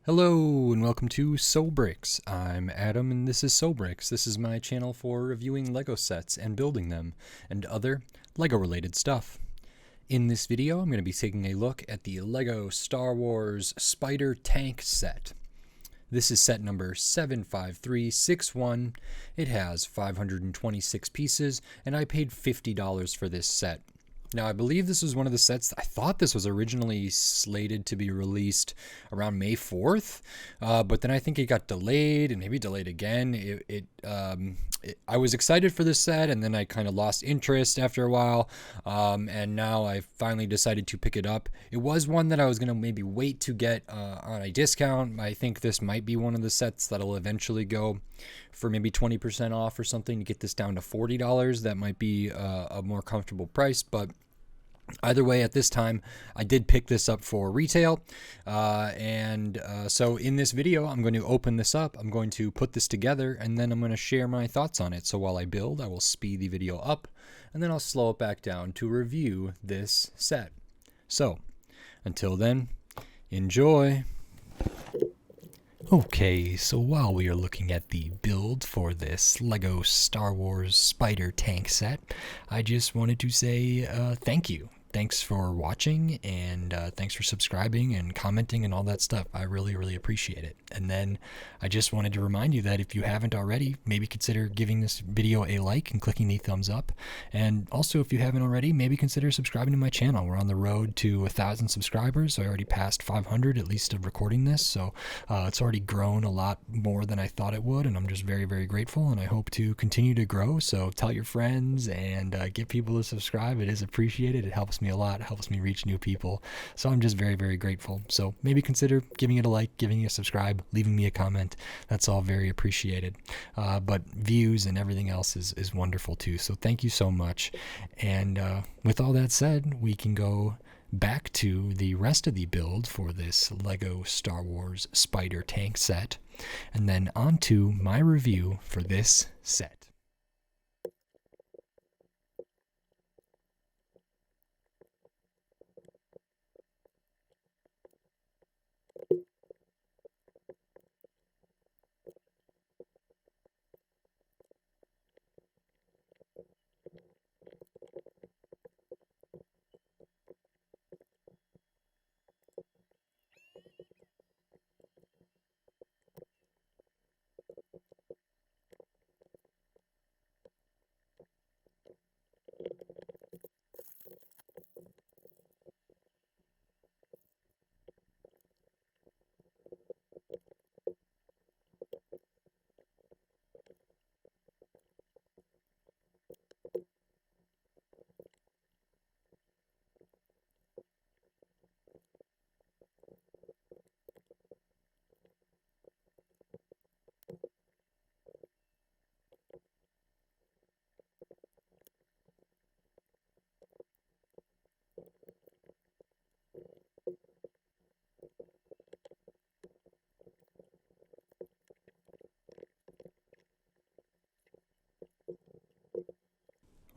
Hello and welcome to Soulbricks. I'm Adam and this is Soulbricks. This is my channel for reviewing Lego sets and building them and other Lego related stuff. In this video I'm going to be taking a look at the Lego Star Wars Spider Tank set. This is set number 75361. It has 526 pieces and I paid $50 for this set. Now, I believe this was one of the sets, I thought this was originally slated to be released around May 4th, but then I think it got delayed and maybe delayed again. I was excited for this set and then I kind of lost interest after a while, and now I finally decided to pick it up. It was one that I was going to maybe wait to get on a discount. I think this might be one of the sets that'll eventually go for maybe 20% off or something to get this down to $40. That might be a more comfortable price, but either way, at this time, I did pick this up for retail, so in this video, I'm going to open this up, I'm going to put this together, and then I'm going to share my thoughts on it. So while I build, I will speed the video up, and then I'll slow it back down to review this set. So, until then, enjoy! Okay, so while we are looking at the build for this Lego Star Wars Spider Tank set, I just wanted to say thank you. Thanks for watching, and thanks for subscribing and commenting and all that stuff. I really appreciate it. And then I just wanted to remind you that if you haven't already, maybe consider giving this video a like and clicking the thumbs up. And also, if you haven't already, maybe consider subscribing to my channel. We're on the road to 1,000 subscribers, so I already passed 500 at least of recording this. So it's already grown a lot more than I thought it would, and I'm just very grateful, and I hope to continue to grow. So tell your friends and get people to subscribe. It is appreciated. It helps me a lot. It helps me reach new people. So I'm just very grateful. So maybe consider giving it a like, giving it a subscribe, leaving me a comment. That's all very appreciated. But views and everything else is wonderful too. So thank you so much. And with all that said, we can go back to the rest of the build for this Lego Star Wars Spider Tank set, and then on to my review for this set.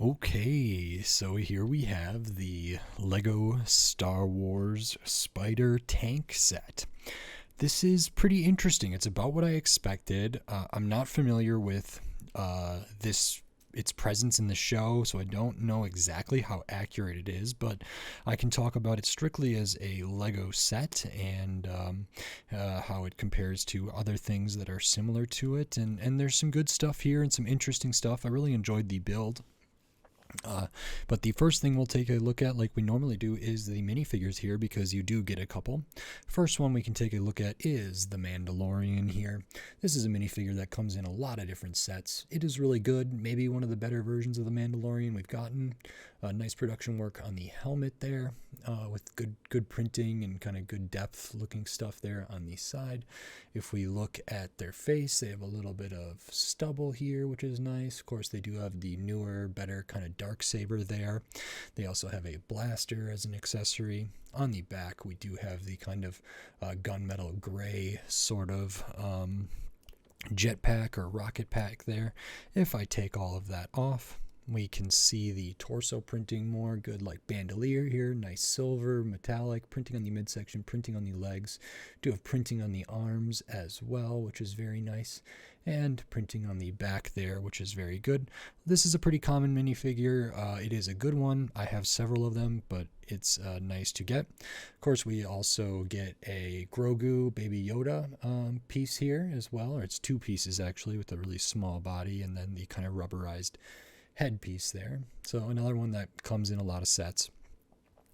Okay, so here we have the Lego Star Wars Spider Tank set. This is pretty interesting. It's about what I expected. I'm not familiar with its presence in the show, so I don't know exactly how accurate it is, but I can talk about it strictly as a Lego set and how it compares to other things that are similar to it. And there's some good stuff here and some interesting stuff. I really enjoyed the build. But the first thing we'll take a look at, like we normally do, is the minifigures here, because you do get a couple. First one we can take a look at is the Mandolorian here. This is a minifigure that comes in a lot of different sets. It is really good, maybe one of the better versions of the Mandalorian we've gotten. Nice production work on the helmet there, with good printing and kind of good depth looking stuff there on the side. If we look at their face, they have a little bit of stubble here, which is nice. Of course, they do have the newer, better kind of dark saber there. They also have a blaster as an accessory. On the back, we do have the kind of gunmetal gray sort of jetpack or rocket pack there. If I take all of that off, We can see the torso printing more, good like bandolier here, nice silver, metallic, printing on the midsection, printing on the legs. Do have printing on the arms as well, which is very nice, and printing on the back there, which is very good. This is a pretty common minifigure. It is a good one. I have several of them, but it's nice to get. Of course, we also get a Grogu Baby Yoda piece here as well, or it's two pieces actually, with a really small body and then the kind of rubberized head piece there. So another one that comes in a lot of sets.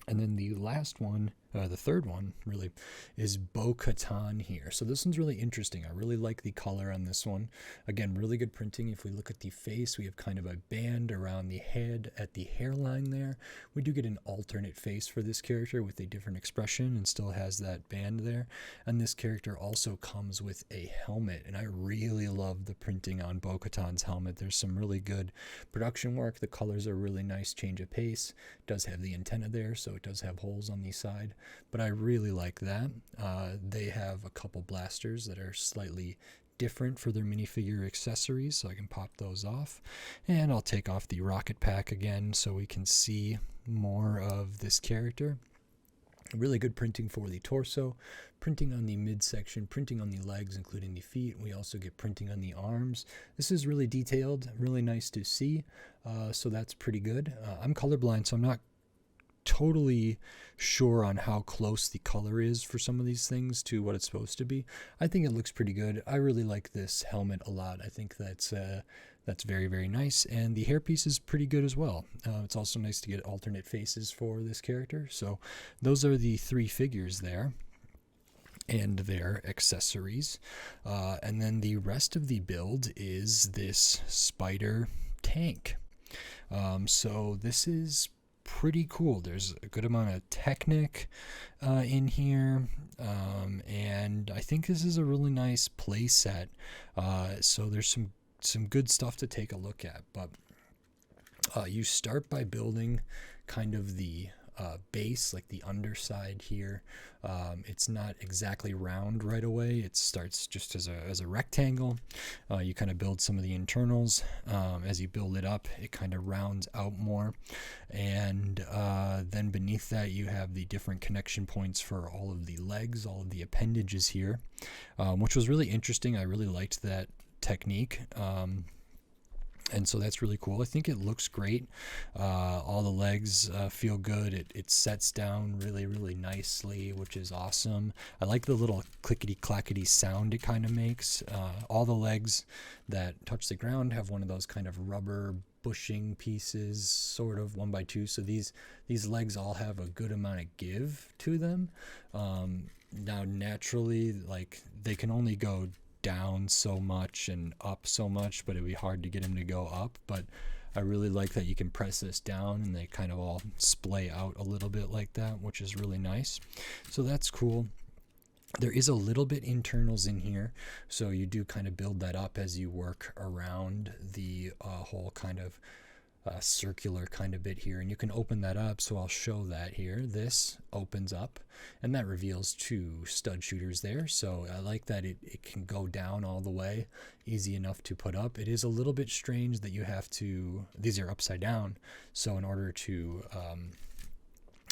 And then the last one, the third one really, is Bo-Katan here. So this one's really interesting. I really like the color on this one. Again, really good printing. If we look at the face, we have kind of a band around the head at the hairline there. We do get an alternate face for this character with a different expression and still has that band there. And this character also comes with a helmet. And I really love the printing on Bo-Katan's helmet. There's some really good production work. The colors are really nice, change of pace. It does have the antenna there, so it does have holes on the side, but I really like that. They have a couple blasters that are slightly different for their minifigure accessories, so I can pop those off. And I'll take off the rocket pack again so we can see more of this character. Really good printing for the torso, printing on the midsection, printing on the legs, including the feet. We also get printing on the arms. This is really detailed, really nice to see, so that's pretty good. I'm colorblind, so I'm not totally sure on how close the color is for some of these things to what it's supposed to be. I think it looks pretty good. I really like this helmet a lot. I think that's very, very nice, and the hairpiece is pretty good as well. It's also nice to get alternate faces for this character. So those are the three figures there and their accessories, and then the rest of the build is this spider tank. So this is pretty cool. There's a good amount of Technic in here, and I think this is a really nice play set. So there's some good stuff to take a look at, but you start by building kind of the base, like the underside here. It's not exactly round right away. It starts just as a rectangle. You kind of build some of the internals. As you build it up, it kind of rounds out more. And then beneath that, you have the different connection points for all of the legs, all of the appendages here, which was really interesting. I really liked that technique. And so that's really cool. I think it looks great. All the legs feel good. It sets down really, really nicely, which is awesome. I like the little clickety-clackety sound it kind of makes. All the legs that touch the ground have one of those kind of rubber bushing pieces, sort of 1x2. So these legs all have a good amount of give to them. Now, naturally, like, they can only go down so much and up so much, but it'd be hard to get them to go up. But I really like that you can press this down and they kind of all splay out a little bit like that, which is really nice. So that's cool. There is a little bit internals in here, so you do kind of build that up as you work around the whole kind of circular kind of bit here, and you can open that up. So I'll show that here. This opens up and that reveals two stud shooters there. So I like that it can go down all the way, easy enough to put up. It is a little bit strange that you have to, these are upside down, so in order to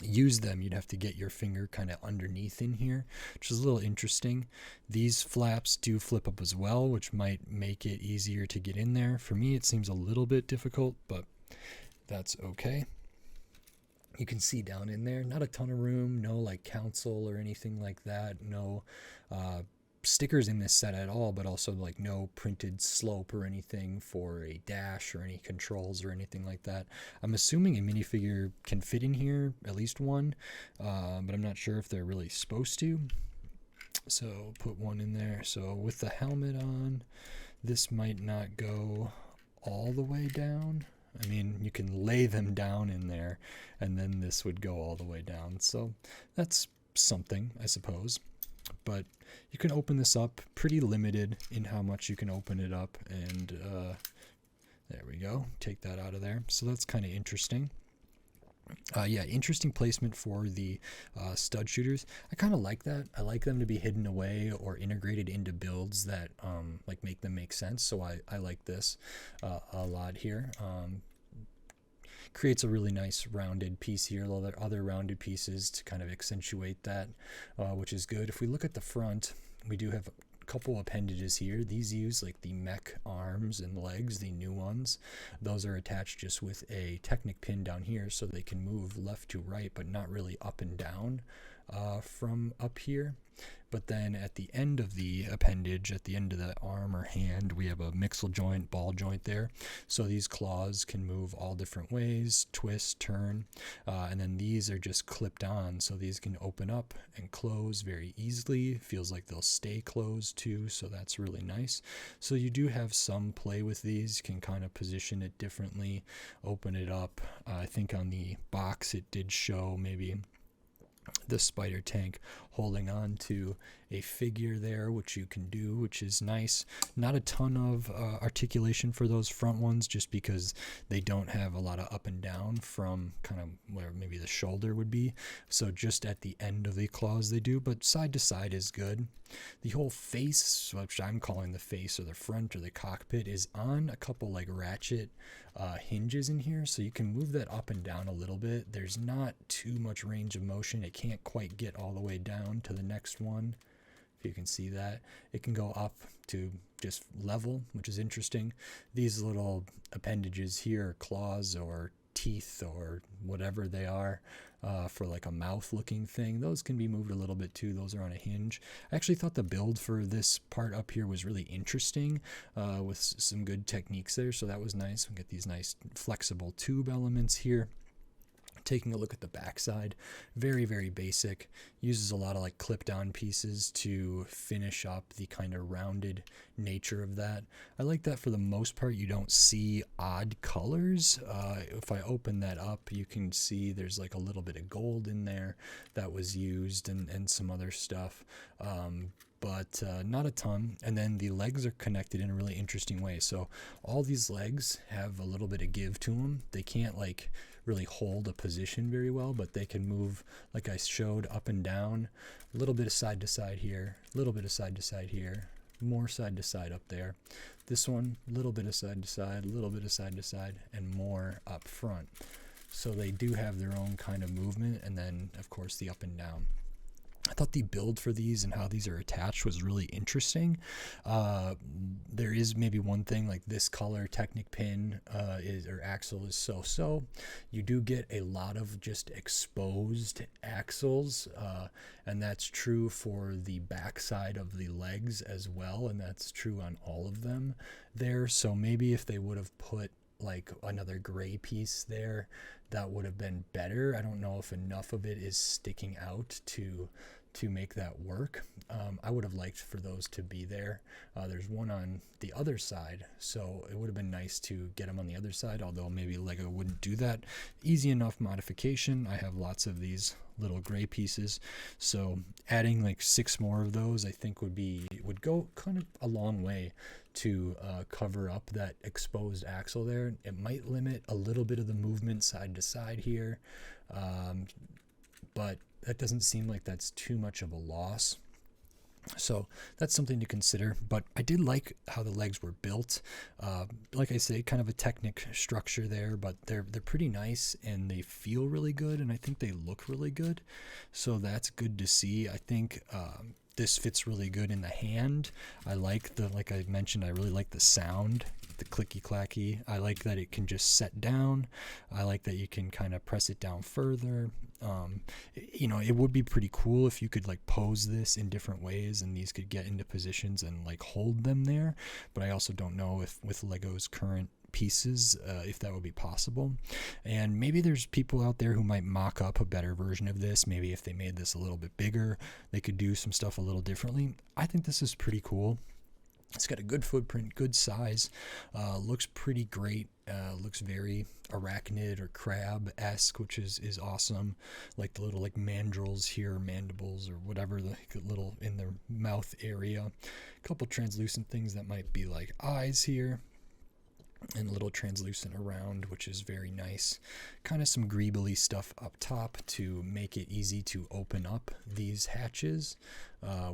use them, you'd have to get your finger kind of underneath in here, which is a little interesting. These flaps do flip up as well, which might make it easier to get in there. For me, it seems a little bit difficult, but that's okay. You can see down in there, not a ton of room, no like console or anything like that, no stickers in this set at all, but also like no printed slope or anything for a dash or any controls or anything like that. I'm assuming a minifigure can fit in here, at least one, but I'm not sure if they're really supposed to. So put one in there. So with the helmet on, this might not go all the way down. I mean, you can lay them down in there and then this would go all the way down. So that's something, I suppose. But you can open this up, pretty limited in how much you can open it up. And there we go. Take that out of there. So that's kind of interesting. Yeah, interesting placement for the stud shooters. I kind of like that. I like them to be hidden away or integrated into builds that like make them make sense. So I like this a lot here. creates a really nice rounded piece here. Other rounded pieces to kind of accentuate that, which is good. If we look at the front, we do have a couple appendages here. These use like the mech arms and legs, the new ones. Those are attached just with a Technic pin down here, so they can move left to right, but not really up and down from up here. But then at the end of the appendage, at the end of the arm or hand, we have a mixel joint, ball joint there. So these claws can move all different ways, twist, turn, and then these are just clipped on. So these can open up and close very easily. Feels like they'll stay closed too, so that's really nice. So you do have some play with these. You can kind of position it differently, open it up. I think on the box it did show maybe the spider tank holding on to a figure there, which you can do, which is nice. Not a ton of articulation for those front ones, just because they don't have a lot of up and down from kind of where maybe the shoulder would be. So just at the end of the claws they do, but side to side is good. The whole face, which I'm calling the face or the front or the cockpit, is on a couple like ratchet hinges in here, so you can move that up and down a little bit. There's not too much range of motion. It can't quite get all the way down to the next one. If you can see that, it can go up to just level, which is interesting. These little appendages here, claws or teeth or whatever they are, for like a mouth looking thing, those can be moved a little bit too. Those are on a hinge. I actually thought the build for this part up here was really interesting, with some good techniques there, so that was nice. We get these nice flexible tube elements here. Taking a look at the backside, very, very basic. Uses a lot of like clipped on pieces to finish up the kind of rounded nature of that. I like that for the most part. You don't see odd colors. If I open that up, you can see there's like a little bit of gold in there that was used, and some other stuff. But not a ton. And then the legs are connected in a really interesting way. So all these legs have a little bit of give to them. They can't like really hold a position very well, but they can move, like I showed, up and down, a little bit of side to side here, a little bit of side to side here, more side to side up there. This one, a little bit of side to side, a little bit of side to side, and more up front. So they do have their own kind of movement, and then of course the up and down. I thought the build for these and how these are attached was really interesting. There is maybe one thing, like this color Technic pin or axle is so. You do get a lot of just exposed axles, and that's true for the backside of the legs as well, and that's true on all of them there. So maybe if they would have put like another gray piece there, that would have been better. I don't know if enough of it is sticking out to make that work. I would have liked for those to be there. There's one on the other side, so it would have been nice to get them on the other side, although maybe Lego wouldn't do that. Easy enough modification. I have lots of these little gray pieces, so adding like 6 more of those I think would go kind of a long way to cover up that exposed axle there. It might limit a little bit of the movement side to side here, but that doesn't seem like that's too much of a loss. So that's something to consider, but I did like how the legs were built. Like I say, kind of a Technic structure there, but they're pretty nice and they feel really good, and I think they look really good. So that's good to see. I think this fits really good in the hand. I like like I mentioned, I really like the sound, the clicky clacky. I like that it can just set down. I like that you can kind of press it down further. It would be pretty cool if you could like pose this in different ways and these could get into positions and like hold them there. But I also don't know if with Lego's current pieces, if that would be possible. And maybe there's people out there who might mock up a better version of this. Maybe if they made this a little bit bigger, they could do some stuff a little differently. I think this is pretty cool. It's got a good footprint, good size, looks pretty great, looks very arachnid or crab-esque, which is awesome. Like the little like mandrels here, mandibles, or whatever, the little in the mouth area. A couple translucent things that might be like eyes here, and a little translucent around, which is very nice. Kind of some greebly stuff up top to make it easy to open up these hatches.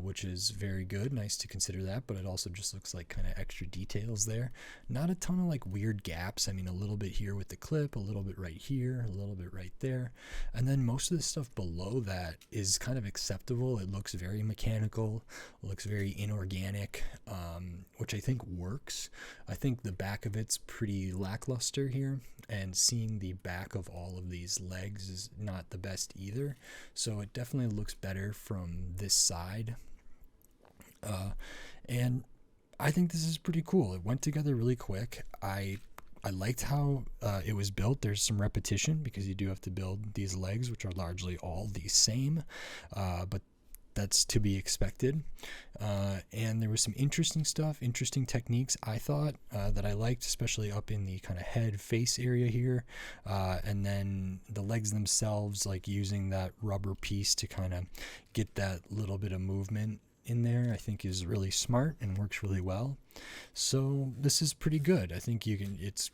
which is very good. Nice to consider that, but it also just looks like kind of extra details there. Not a ton of like weird gaps. I mean, a little bit here with the clip, a little bit right here, a little bit right there. And then most of the stuff below that is kind of acceptable. It looks very mechanical, looks very inorganic, which I think works. I think the back of it's pretty lackluster here, and seeing the back of all of these legs is not the best either. So it definitely looks better from this side. And I think this is pretty cool. It went together really quick. I liked how it was built. There's some repetition because you do have to build these legs, which are largely all the same, but that's to be expected. And there was some interesting stuff, interesting techniques I thought that I liked, especially up in the kind of head face area here. And then the legs themselves, like using that rubber piece to kind of get that little bit of movement in there, I think is really smart and works really well. So this is pretty good. I think it's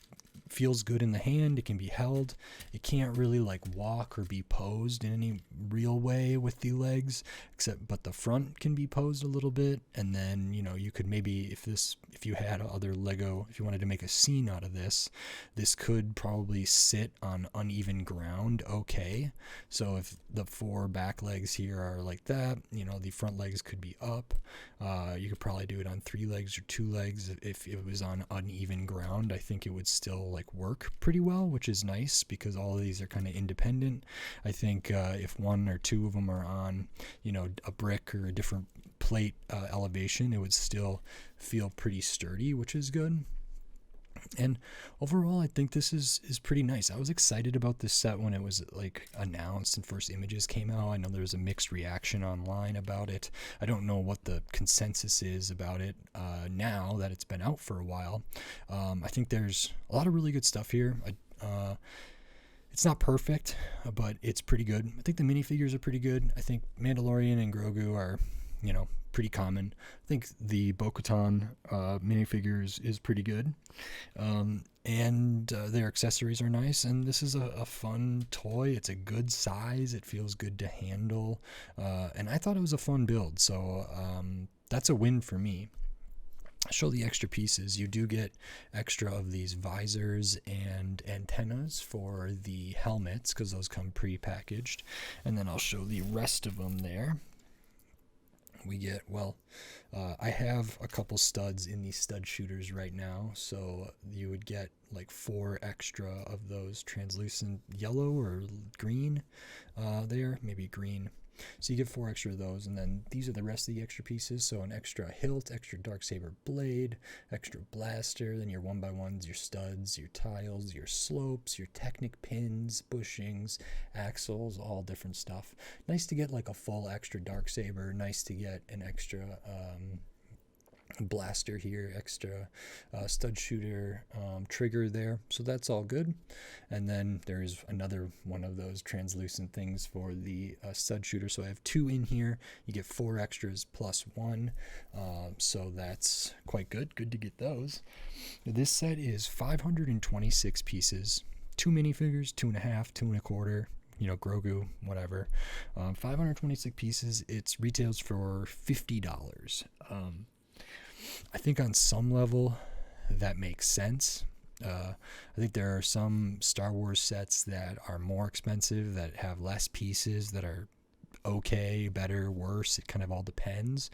feels good in the hand. It can be held. It can't really like walk or be posed in any real way with the legs, but the front can be posed a little bit. And then, you could maybe, if you had other Lego, if you wanted to make a scene out of this could probably sit on uneven ground. Okay. So if the 4 back legs here are like that, the front legs could be up. You could probably do it on 3 legs or 2 legs. If it was on uneven ground, I think it would still like work pretty well, which is nice because all of these are kind of independent. I think if 1 or 2 of them are on, a brick or a different plate elevation, it would still feel pretty sturdy, which is good. And overall, I think this is pretty nice. I was excited about this set when it was like announced and first images came out. I know there was a mixed reaction online about it. I don't know what the consensus is about it now that it's been out for a while. I think there's a lot of really good stuff here. It's not perfect, but it's pretty good. I think the minifigures are pretty good. I think Mandalorian and Grogu are, pretty common. I think the Bo-Katan minifigures is pretty good. And their accessories are nice. And this is a fun toy. It's a good size. It feels good to handle. And I thought it was a fun build. So that's a win for me. I'll show the extra pieces. You do get extra of these visors and antennas for the helmets because those come pre-packaged. And then I'll show the rest of them there. We get, I have a couple studs in these stud shooters right now, so you would get like 4 extra of those translucent yellow or green there, maybe green. So you get 4 extra of those, and then these are the rest of the extra pieces. So an extra hilt, extra Darksaber blade, extra blaster, then your 1x1s, your studs, your tiles, your slopes, your Technic pins, bushings, axles, all different stuff. Nice to get like a full extra Darksaber. Nice to get an extra blaster here, extra stud shooter trigger there, so that's all good. And then there's another one of those translucent things for the stud shooter, so I have 2 in here. You get 4 extras plus 1, so that's quite good to get those. This set is 526 pieces, 2 minifigures, 2.5, 2.25, Grogu, whatever. 526 pieces. It's retails for $50. I think on some level that makes sense. I think there are some Star Wars sets that are more expensive, that have less pieces, that are okay, better, worse. It kind of all depends.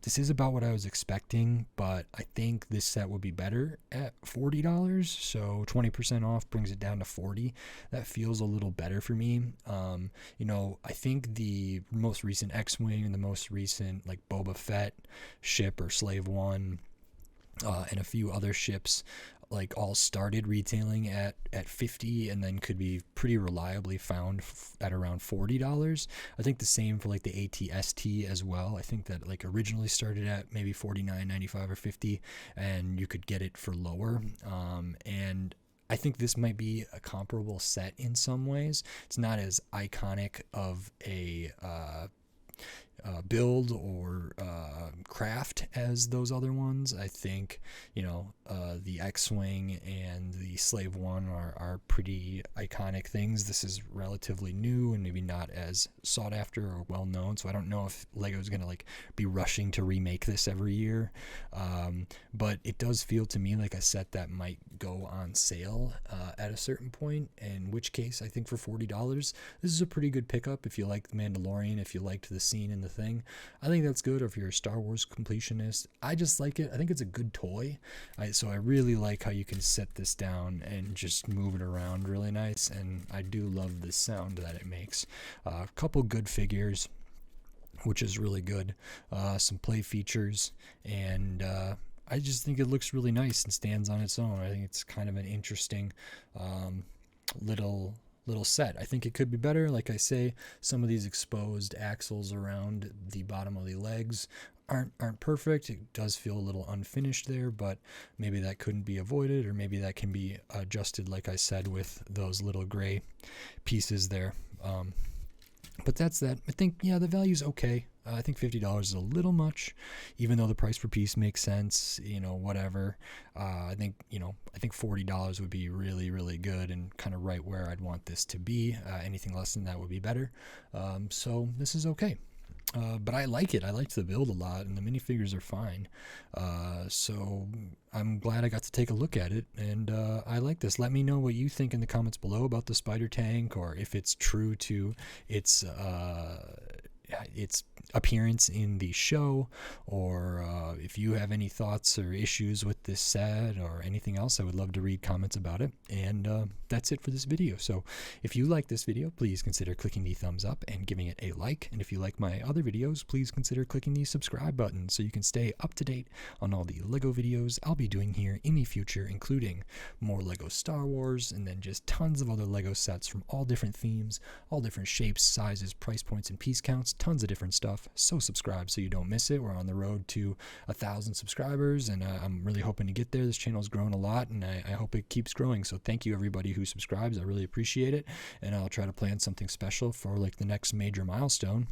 This is about what I was expecting, but I think this set would be better at $40. So 20% off brings it down to $40. That feels a little better for me. I think the most recent X-Wing and the most recent like Boba Fett ship or Slave One and a few other ships like all started retailing at $50 and then could be pretty reliably found at around $40. I think the same for like the AT-ST as well. I think that like originally started at maybe $49.95 or $50, and you could get it for lower. And I think this might be a comparable set in some ways. It's not as iconic of a build or craft as those other ones. I think, the X-Wing and the Slave One are pretty iconic things. This is relatively new and maybe not as sought after or well known, so I don't know if Lego's going to like be rushing to remake this every year. But it does feel to me like a set that might go on sale at a certain point, in which case I think for $40, this is a pretty good pickup if you like the Mandalorian, if you liked the scene in the thing. I think that's good. Or if you're a Star Wars completionist, I just like it. I think it's a good toy. So I really like how you can set this down and just move it around really nice, and I do love the sound that it makes. A couple good figures, which is really good. Some play features, and I just think it looks really nice and stands on its own. I think it's kind of an interesting little set. I think it could be better. Like I say, some of these exposed axles around the bottom of the legs aren't perfect. It does feel a little unfinished there, but maybe that couldn't be avoided, or maybe that can be adjusted, like I said, with those little gray pieces there. But that's that. I think, the value's okay. I think $50 is a little much, even though the price per piece makes sense, whatever. I think $40 would be really, really good and kind of right where I'd want this to be. Anything less than that would be better. So this is okay. But I like it. I liked the build a lot, and the minifigures are fine. So I'm glad I got to take a look at it, and I like this. Let me know what you think in the comments below about the spider tank, or if it's true to its appearance in the show, or if you have any thoughts or issues with this set or anything else. I would love to read comments about it. And that's it for this video. So if you like this video, please consider clicking the thumbs up and giving it a like. And if you like my other videos, please consider clicking the subscribe button so you can stay up to date on all the Lego videos I'll be doing here in the future, including more Lego Star Wars, and then just tons of other Lego sets from all different themes, all different shapes, sizes, price points, and piece counts. Tons of different stuff. So subscribe so you don't miss it. We're on the road to 1,000 subscribers, and I'm really hoping to get there. This channel's grown a lot, and I hope it keeps growing. So thank you everybody who subscribes. I really appreciate it, and I'll try to plan something special for like the next major milestone.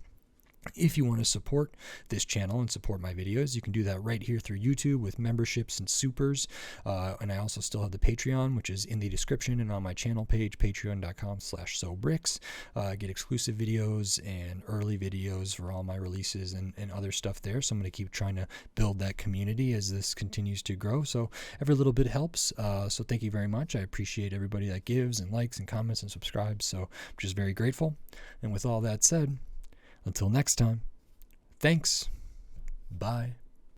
If you want to support this channel and support my videos, you can do that right here through YouTube with memberships and supers. And I also still have the Patreon, which is in the description and on my channel page, patreon.com/sobricks. Get exclusive videos and early videos for all my releases and other stuff there. So I'm going to keep trying to build that community as this continues to grow. So every little bit helps. So thank you very much. I appreciate everybody that gives and likes and comments and subscribes. So I'm just very grateful. And with all that said, until next time, thanks. Bye.